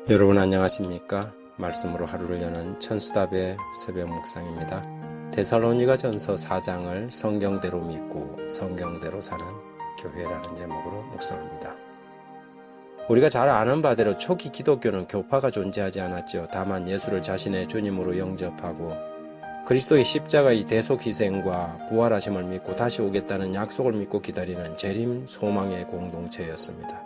여러분 안녕하십니까? 말씀으로 하루를 여는 천수답의 새벽 묵상입니다. 데살로니가전서 4장을 성경대로 믿고 성경대로 사는 교회라는 제목으로 묵상합니다. 우리가 잘 아는 바대로 초기 기독교는 교파가 존재하지 않았죠. 다만 예수를 자신의 주님으로 영접하고 그리스도의 십자가의 대속 희생과 부활하심을 믿고 다시 오겠다는 약속을 믿고 기다리는 재림 소망의 공동체였습니다.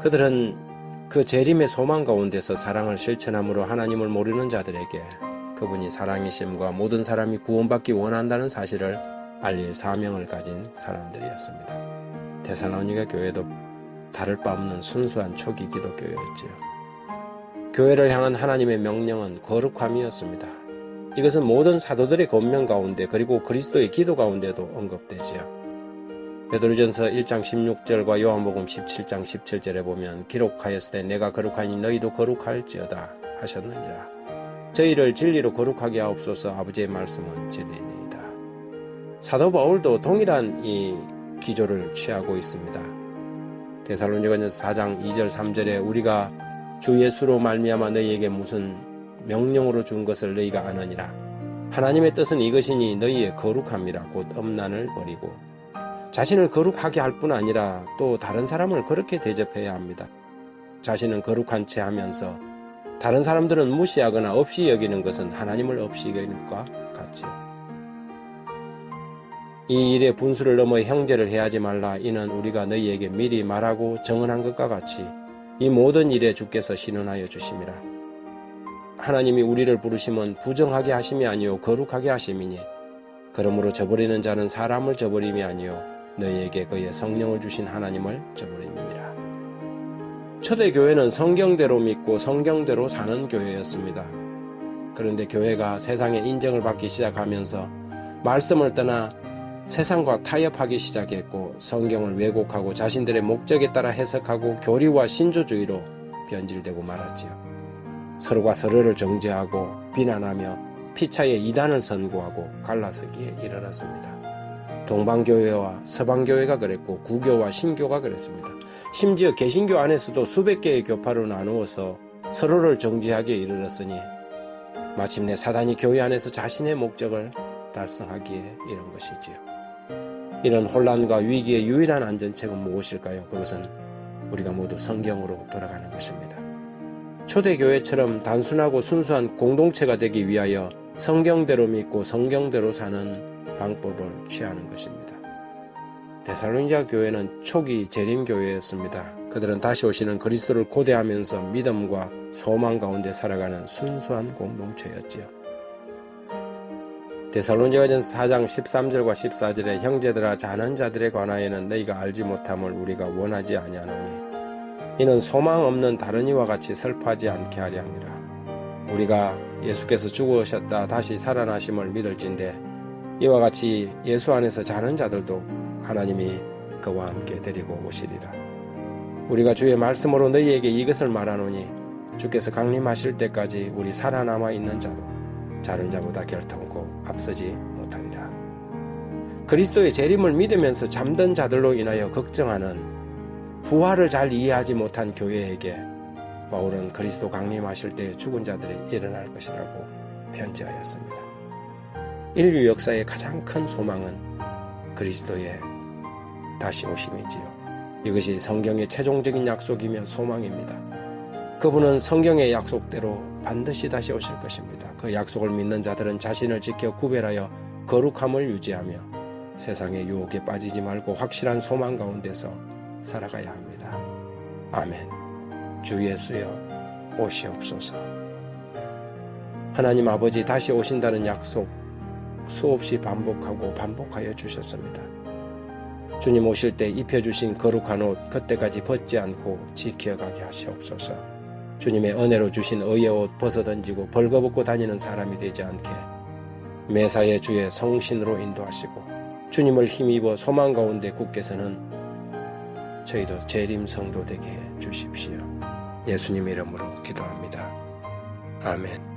그들은 그 재림의 소망 가운데서 사랑을 실천함으로 하나님을 모르는 자들에게 그분이 사랑이심과 모든 사람이 구원받기 원한다는 사실을 알릴 사명을 가진 사람들이었습니다. 데살로니가 교회도 다를 바 없는 순수한 초기 기독교였지요. 교회를 향한 하나님의 명령은 거룩함이었습니다. 이것은 모든 사도들의 권면 가운데 그리고 그리스도의 기도 가운데도 언급되지요. 베드로전서 1장 16절과 요한복음 17장 17절에 보면 기록하였으되 내가 거룩하니 너희도 거룩할지어다 하셨느니라. 저희를 진리로 거룩하게 하옵소서. 아버지의 말씀은 진리니이다. 사도 바울도 동일한 이 기조를 취하고 있습니다. 데살로니가전서 4장 2절 3절에 우리가 주 예수로 말미암아 너희에게 무슨 명령으로 준 것을 너희가 아느니라. 하나님의 뜻은 이것이니 너희의 거룩함이라 곧 음란을 버리고 자신을 거룩하게 할 뿐 아니라 또 다른 사람을 그렇게 대접해야 합니다. 자신은 거룩한 채 하면서 다른 사람들은 무시하거나 없이 여기는 것은 하나님을 없이 여기는 것과 같지요. 이 일의 분수를 넘어 형제를 해하지 말라. 이는 우리가 너희에게 미리 말하고 정언한 것과 같이 이 모든 일에 주께서 신원하여 주심이라. 하나님이 우리를 부르심은 부정하게 하심이 아니요 거룩하게 하심이니 그러므로 저버리는 자는 사람을 저버림이 아니요 너희에게 그의 성령을 주신 하나님을 저버림이니라. 초대교회는 성경대로 믿고 성경대로 사는 교회였습니다. 그런데 교회가 세상의 인정을 받기 시작하면서 말씀을 떠나 세상과 타협하기 시작했고 성경을 왜곡하고 자신들의 목적에 따라 해석하고 교리와 신조주의로 변질되고 말았지요. 서로가 서로를 정죄하고 비난하며 피차에 이단을 선고하고 갈라서기에 이르렀습니다. 동방교회와 서방교회가 그랬고 구교와 신교가 그랬습니다. 심지어 개신교 안에서도 수백 개의 교파로 나누어서 서로를 정죄하기에 이르렀으니 마침내 사단이 교회 안에서 자신의 목적을 달성하기에 이른 것이지요. 이런 혼란과 위기의 유일한 안전책은 무엇일까요? 그것은 우리가 모두 성경으로 돌아가는 것입니다. 초대교회처럼 단순하고 순수한 공동체가 되기 위하여 성경대로 믿고 성경대로 사는 방법을 취하는 것입니다. 데살로니가 교회는 초기 재림교회였습니다. 그들은 다시 오시는 그리스도를 고대하면서 믿음과 소망 가운데 살아가는 순수한 공동체였지요. 데살로니가전서 4장 13절과 14절에 형제들아 자는 자들에 관하여는 너희가 알지 못함을 우리가 원하지 아니하노니 이는 소망 없는 다른 이와 같이 슬퍼하지 않게 하려 함이라. 우리가 예수께서 죽으셨다 다시 살아나심을 믿을진대 이와 같이 예수 안에서 자는 자들도 하나님이 그와 함께 데리고 오시리라. 우리가 주의 말씀으로 너희에게 이것을 말하노니 주께서 강림하실 때까지 우리 살아남아 있는 자도 자는 자보다 결탄코 앞서지 못하리라. 그리스도의 재림을 믿으면서 잠든 자들로 인하여 걱정하는 부활을 잘 이해하지 못한 교회에게 바울은 그리스도 강림하실 때 죽은 자들이 일어날 것이라고 편지하였습니다. 인류 역사의 가장 큰 소망은 그리스도의 다시 오심이지요. 이것이 성경의 최종적인 약속이며 소망입니다. 그분은 성경의 약속대로 반드시 다시 오실 것입니다. 그 약속을 믿는 자들은 자신을 지켜 구별하여 거룩함을 유지하며 세상의 유혹에 빠지지 말고 확실한 소망 가운데서 살아가야 합니다. 아멘. 주 예수여 오시옵소서. 하나님 아버지 다시 오신다는 약속 수없이 반복하여 주셨습니다. 주님 오실 때 입혀주신 거룩한 옷 그때까지 벗지 않고 지켜가게 하시옵소서. 주님의 은혜로 주신 의의 옷 벗어던지고 벌거벗고 다니는 사람이 되지 않게 매사에 주의 성신으로 인도하시고 주님을 힘입어 소망 가운데 굳게 서는 저희도 재림 성도 되게 해 주십시오. 예수님 이름으로 기도합니다. 아멘.